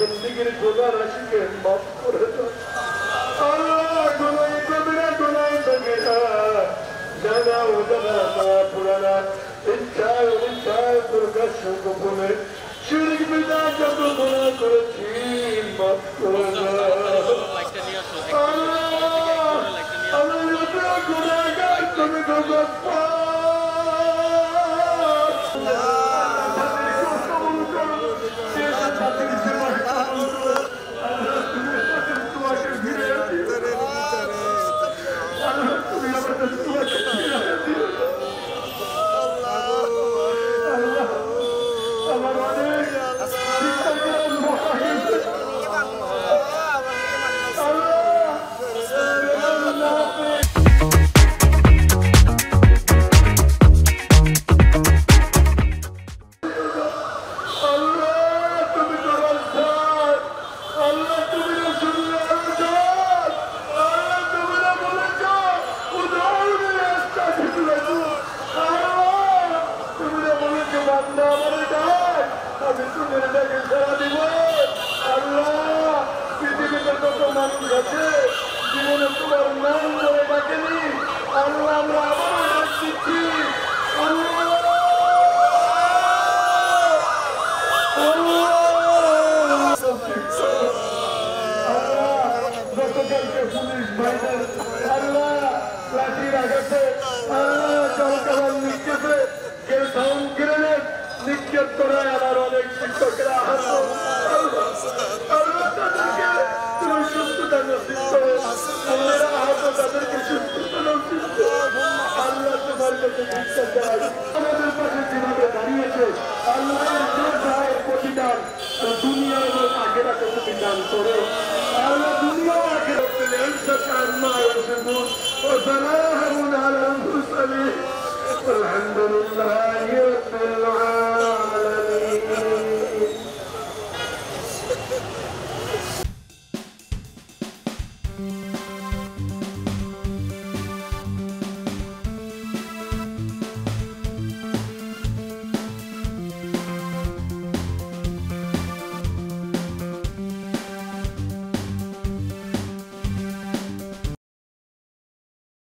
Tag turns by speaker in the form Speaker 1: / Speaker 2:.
Speaker 1: जिंदगी गुनाह राशि के माफ कर दो अल्लाह गुनाह कबीरा गुनाह सगीरा जाना उजना मा पुराना इच्छा प्रकाश गोपने शिरक बिदा जब गुनाह করেছি माफ कर दो अल्लाह गुनाहगार তুমি তো জীবনে তোমার নাম ধরে ডাকেনি আল্লাহ আমরা আবারও ডাক দিচ্ছি গতকালকে পুলিশ ভাইদের আল্লাহ লাঠির আঘাতে আল্লাহ জলকামান নিক্ষেপে কেউ সাউন্ড গ্রেনেড নিক্ষেপ করে আমার অনেক শিক্ষকরা আহত আল্লাহ তাদেরকে তুমি সুস্থতা নসিব করো আল্লাহরা আহত তাদেরকে সুস্থতা নসিব করো আল্লাহ তোমার কাছে ভিক্ষা চাই আমাদের পাশে যেভাবে দাঁড়িয়েছে আল্লাহর যে ভাইয়ের প্রতিদান দুনিয়া এবং আখেরাতে তুমি দান করো আল্লাহ দুনিয়া আখেরাতে العزة عما يصفون وسلام على المرسلين والحمد لله رب العالمين